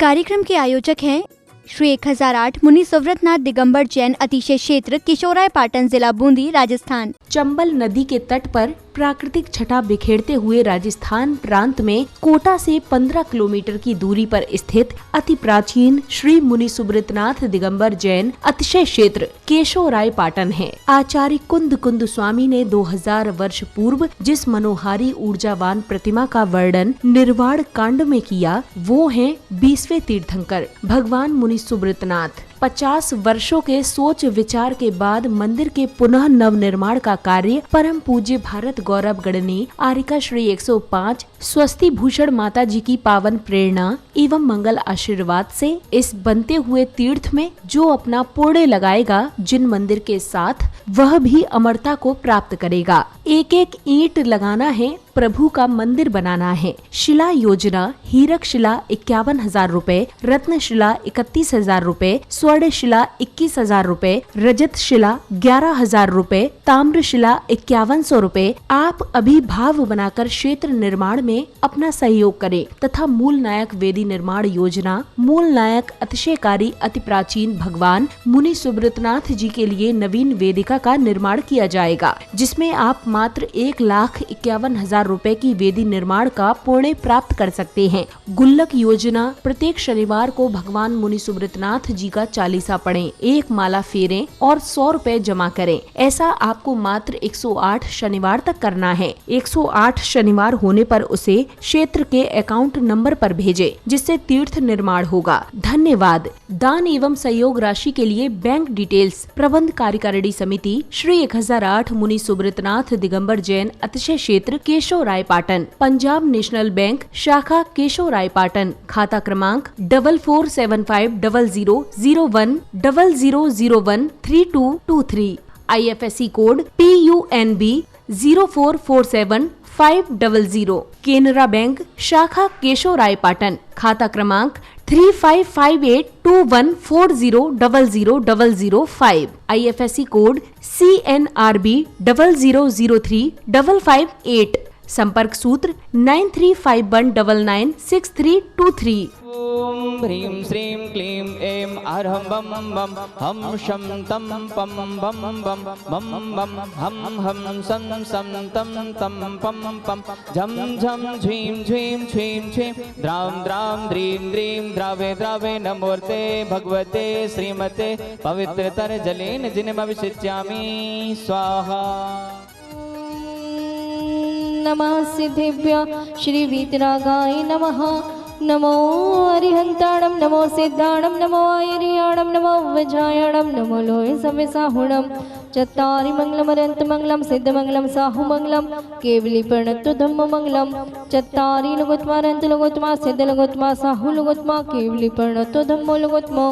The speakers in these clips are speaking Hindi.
कार्यक्रम के आयोजक हैं श्री 1008 मुनि सुव्रतनाथ दिगंबर जैन अतिशय क्षेत्र किशोराय पाटन जिला बूंदी राजस्थान। चंबल नदी के तट पर प्राकृतिक छटा बिखेरते हुए राजस्थान प्रांत में कोटा से 15 किलोमीटर की दूरी पर स्थित अति प्राचीन श्री मुनि सुव्रतनाथ दिगंबर जैन अतिशय क्षेत्र केशोराय पाटन है। आचार्य कुंद स्वामी ने 2000 वर्ष पूर्व जिस मनोहारी ऊर्जावान प्रतिमा का वर्णन निर्वाण कांड में किया, वो हैं 20वें तीर्थंकर भगवान मुनि सुव्रतनाथ। 50 वर्षों के सोच विचार के बाद मंदिर के पुनः नव निर्माण का कार्य परम पूज्य भारत गौरव गणनी आरिका श्री 105 स्वस्ति भूषण माता जी की पावन प्रेरणा एवं मंगल आशीर्वाद से इस बनते हुए तीर्थ में जो अपना पुण्य लगाएगा, जिन मंदिर के साथ वह भी अमरता को प्राप्त करेगा। एक एक ईंट लगाना है, प्रभु का मंदिर बनाना है। शिला योजना हीरक शिला 51,000 रूपए, रत्न शिला 31,000 रूपए, स्वर्ण शिला 21,000 रूपए, रजत शिला 11,000 रूपए, ताम्र शिला 5100 रूपए। आप अभी भाव बनाकर क्षेत्र निर्माण में अपना सहयोग करें तथा मूल नायक वेदी निर्माण योजना मूल नायक अतिशयकारी अति प्राचीन भगवान मुनि सुव्रतनाथ जी के लिए नवीन वेदिका का निर्माण किया जाएगा, जिसमें आप मात्र 1,51,000 रुपए की वेदी निर्माण का पुण्य प्राप्त कर सकते हैं। गुल्लक योजना प्रत्येक शनिवार को भगवान मुनि सुव्रतनाथ जी का चालीसा पढ़ें, एक माला फेरें और 100 रुपए जमा करें। ऐसा आपको मात्र 108 शनिवार तक करना है। 108 शनिवार होने पर उसे क्षेत्र के अकाउंट नंबर पर भेजें, जिससे तीर्थ निर्माण होगा। धन्यवाद। दान एवं सहयोग राशि के लिए बैंक डिटेल्स प्रबंध कार्यकारिणी समिति श्री 1008 मुनि सुव्रतनाथ दिगंबर जैन अतिशय क्षेत्र केशोराय पाटन, पंजाब नेशनल बैंक शाखा केशोराय पाटन, खाता क्रमांक 4475000100013223, IFSC code PUNB 0447500, Canara bank शाखा केशोराय पाटन, खाता क्रमांक 35582140000005, IFSC कोड CNRB 0003558, संपर्क सूत्र 9351996323। ओम ह्रीं श्रीं क्लीं ऐं अरहं बम बम हम शम तम पम बम बम बम बम हम सं सं तम तम पम पम झम झम झीं झीं छीं छीं द्रां द्रां द्रीं द्रीं द्रावे द्रावे नमोर्ते भगवते श्रीमते पवित्रतर जलेन जिनमभिषिच्यामि स्वाहा। नमः सिद्धेभ्य श्री वीतरागाय नमः। नमो अरिहंताणं नमो सिद्धाणं नमो आयर्याणं नमो वज्रायणं नमो लोहे सव्यसाहुणं चत्तारि मंगलमरंत मंगलम सिद्ध मंगलम साहु मंगलम केवली प्रणतु धम्म मंगलम चत्तारि लघुत्मा रंत लघुत्मा सिद्ध लघुत्मा साहु लघुत्मा केवली प्रणतु धम्मो लघुत्मो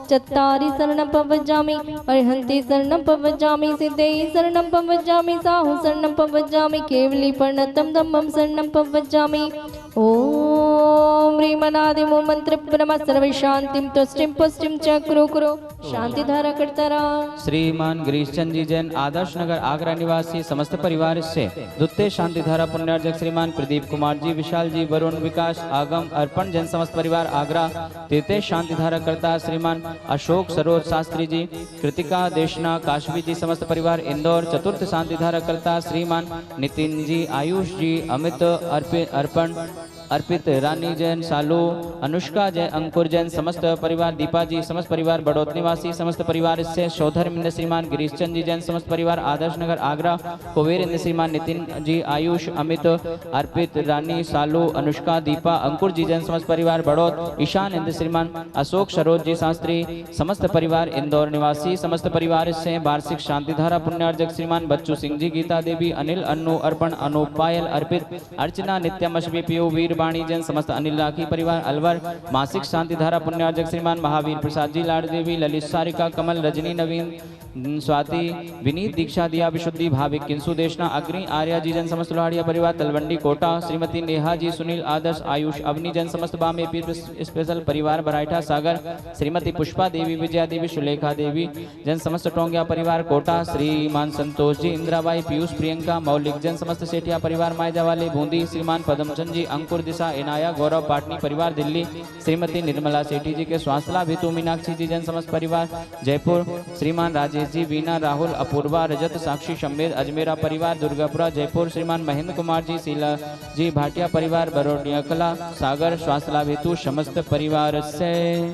चत्तारि शरणं पवज्जामि अरिहन्ति शरणं पवज्जामि सिद्धे शरणं पवज्जामि साहु शरणं पवज्जामि केवली प्रणतं धम्मं शरणं पवज्जामि। ओम ह्रीमनादि मूल मंत्र ब्रह्म सर्व शांतिम तुष्टिम पुष्टिम च कुरु कुरु शांति धारा करता रहा। श्रीमान गिरीश चंद जी जैन आदर्श नगर आगरा निवासी समस्त परिवार से द्वितीय शांति धारा पुण्यार्जक श्रीमान प्रदीप कुमार जी, विशाल जी, वरुण, विकास, आगम, अर्पण जैन समस्त परिवार आगरा। तृतीय शांति धारा करता श्रीमान अशोक सरोज शास्त्री जी, कृतिका, देशना, काशवी जी समस्त परिवार इंदौर। चतुर्थ शांति धारा करता श्रीमान नितिन जी, आयुष जी, अमित, अर्पण, अर्पित, रानी जैन, सालू, अनुष्का जैन, अंकुर जैन समस्त परिवार, दीपा जी समस्त परिवार, बड़ौत निवासी समस्त परिवार इससे शोधर्म श्रीमान गिरीश चंद जी जैन समस्त परिवार आदर्श नगर आगरा। कुबेर इंद्र श्रीमान नितिन जी, आयुष, अमित, अर्पित, रानी, सालू, अनुष्का, दीपा, अंकुर जी जैन समस्त परिवार बड़ौत। ईशान इंद्र श्रीमान अशोक सरोज जी शास्त्री समस्त परिवार इंदौर निवासी समस्त परिवार इससे वार्षिक शांति धारा पुण्यार्जक श्रीमान बच्चू सिंह जी, गीता देवी, अनिल, अन्नू, अर्पण, अनूप, पायल, अर्पित, अर्चना, नित्यम, अश्वी, पीयू, वीर, वाणी जैन समस्त अनिल राखी परिवार अलवर। मासिक शांति धारा पुण्यार्जक श्रीमान महावीर प्रसाद जी, लाड देवी, ललित, सारिका, कमल, रजनी, नवीन, स्वाति, विनीत, दीक्षा, दिया, विशुद्धि, भाविक, किंसु, देशना, अग्नि, आर्या जी जन समस्त लोहाड़िया परिवार तलवंडी कोटा। श्रीमती नेहा जी, सुनील, आदर्श, आयुष, अवनी जन समस्त बामे स्पेशल परिवार बराइठा सागर। श्रीमती पुष्पा देवी, विजया देवी, सुलेखा देवी जन समस्त टोंगिया परिवार कोटा। श्रीमान संतोष जी, इंदिराबाई, पीयूष, प्रियंका, मौलिक जन समस्त सेठिया परिवार मायजा वाले बूंदी। श्रीमान पदमचंद जी, अंकुर ज्योतिषा इनाया गौरव पाटनी परिवार दिल्ली, श्रीमती निर्मला सेठी जी के स्वास्थ्य लाभ हेतु मीनाक्षी जी जैन समस्त परिवार जयपुर, श्रीमान राजेश जी, वीना, राहुल, अपूर्वा, रजत, साक्षी, शम्मेद, अजमेरा परिवार दुर्गापुरा जयपुर, श्रीमान महेंद्र कुमार जी, शीला जी भाटिया परिवार बरोडिया कला सागर, स्वास्थ्य लाभ हेतु समस्त परिवार से।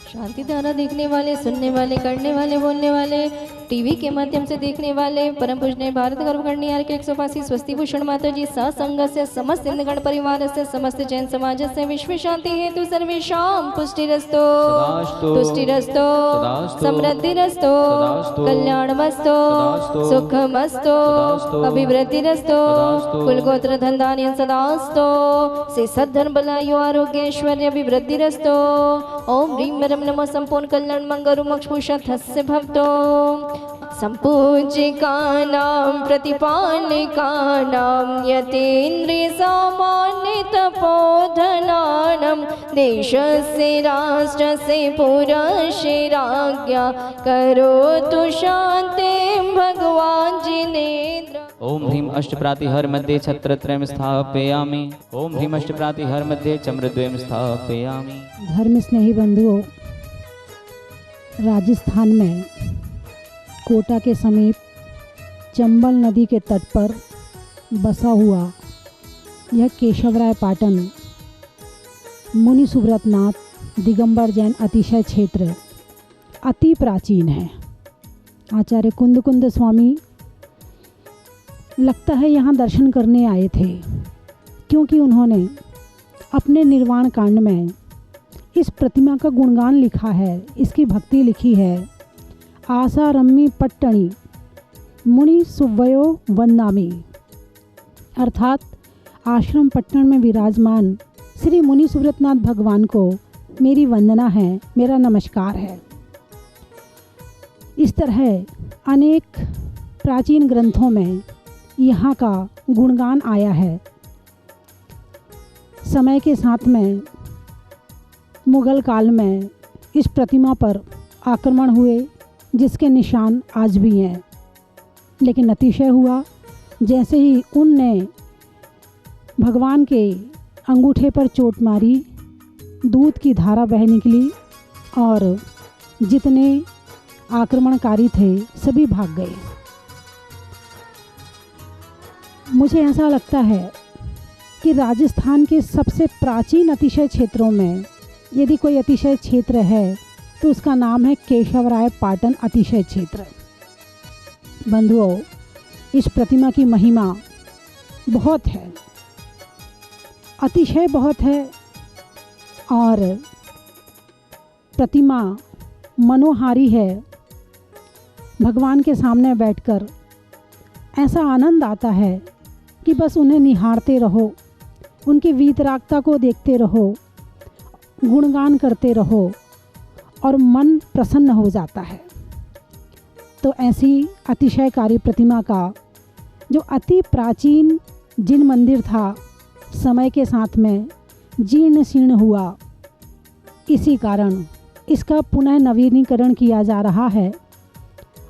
शांति धारा देखने वाले, सुनने वाले, करने वाले, बोलने वाले, टीवी के माध्यम से देखने वाले परम पूजनीय भारत गर्भ करनी के 185 स्वस्ति भूषण माता जी सत्संग से समस्त हिंदगण परिवार से समस्त जैन समाज से विश्व शांति हेतु सर्वेषां पुष्टिरस्तो तुष्टिरस्तो समृद्धिरस्तो कल्याणमस्तो सुखमस्तो अभिवृद्धिरस्तो कुलगोत्र धन धान्य सदास्तो से सद्धर्म बलायु आरोग्य ऐश्वर्य अभिवृद्धिरस्तो ओम ह्रीं परम नमः संपूर्ण कल्याण मंगल मोक्ष भूषण भवतो संपूज्यकानां प्रतिपालकानां यतेन्द्रिय सामान्य तपोधनानां देशस्य राष्ट्रस्य पुरस्य राज्ञा करोतु शान्तिं भगवान् जिनेन्द्र। ओम ह्रीं अष्टप्रातिहर मध्ये छत्रत्रयं स्थापयामि। ओम ह्रीं अष्टप्रातिहर मध्ये चम्रद्वयं स्थापयामि। धर्म स्नेही बंधुओं, राजस्थान में कोटा के समीप चंबल नदी के तट पर बसा हुआ यह केशवराय पाटन मुनि सुब्रतनाथ दिगंबर जैन अतिशय क्षेत्र अति प्राचीन है। आचार्य कुंद कुंद स्वामी लगता है यहाँ दर्शन करने आए थे, क्योंकि उन्होंने अपने निर्वाण कांड में इस प्रतिमा का गुणगान लिखा है, इसकी भक्ति लिखी है। आशा रम्मी पट्टणी मुनि सुव्वयो वंदामी, अर्थात आश्रम पट्टन में विराजमान श्री मुनि सुब्रतनाथ भगवान को मेरी वंदना है, मेरा नमस्कार है। इस तरह अनेक प्राचीन ग्रंथों में यहाँ का गुणगान आया है। समय के साथ में मुगल काल में इस प्रतिमा पर आक्रमण हुए, जिसके निशान आज भी हैं। लेकिन अतिशय हुआ, जैसे ही उनने भगवान के अंगूठे पर चोट मारी, दूध की धारा बह निकली और जितने आक्रमणकारी थे सभी भाग गए। मुझे ऐसा लगता है कि राजस्थान के सबसे प्राचीन अतिशय क्षेत्रों में यदि कोई अतिशय क्षेत्र है तो उसका नाम है केशवराय पाटन अतिशय क्षेत्र। बंधुओं, इस प्रतिमा की महिमा बहुत है, अतिशय बहुत है और प्रतिमा मनोहारी है। भगवान के सामने बैठकर ऐसा आनंद आता है कि बस उन्हें निहारते रहो, उनकी वीतरागता को देखते रहो, गुणगान करते रहो और मन प्रसन्न हो जाता है। तो ऐसी अतिशयकारी प्रतिमा का जो अति प्राचीन जिन मंदिर था, समय के साथ में जीर्ण शीर्ण हुआ, इसी कारण इसका पुनः नवीनीकरण किया जा रहा है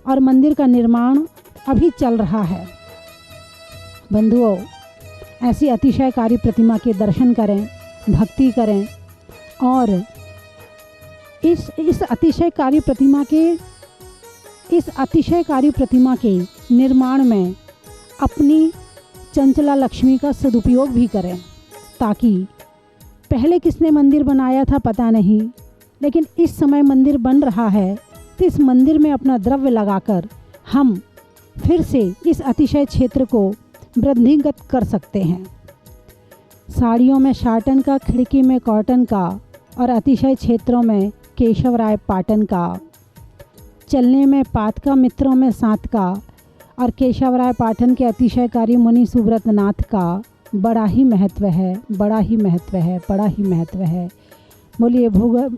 और मंदिर का निर्माण अभी चल रहा है। बंधुओं, ऐसी अतिशयकारी प्रतिमा के दर्शन करें, भक्ति करें और इस अतिशयकारी प्रतिमा के निर्माण में अपनी चंचला लक्ष्मी का सदुपयोग भी करें, ताकि पहले किसने मंदिर बनाया था पता नहीं, लेकिन इस समय मंदिर बन रहा है तो इस मंदिर में अपना द्रव्य लगाकर हम फिर से इस अतिशय क्षेत्र को वृद्धिगत कर सकते हैं। साड़ियों में शाटन का, खिड़की में कॉटन का और अतिशय क्षेत्रों में केशवराय पाटन का, चलने में पात का, मित्रों में सात का और केशवराय पाटन के अतिशयकारी मुनि सुब्रतनाथ का बड़ा ही महत्व है, बड़ा ही महत्व है, बड़ा ही महत्व है। बोलिए भोग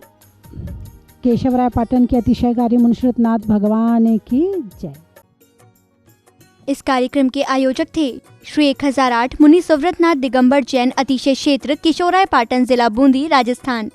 केशवराय पाटन के अतिशयकारी मुनि सुब्रतनाथ भगवान की जय। इस कार्यक्रम के आयोजक थे श्री 1008 मुनि सुब्रतनाथ दिगंबर जैन अतिशय क्षेत्र किशोराय पाटन, जिला बूंदी, राजस्थान।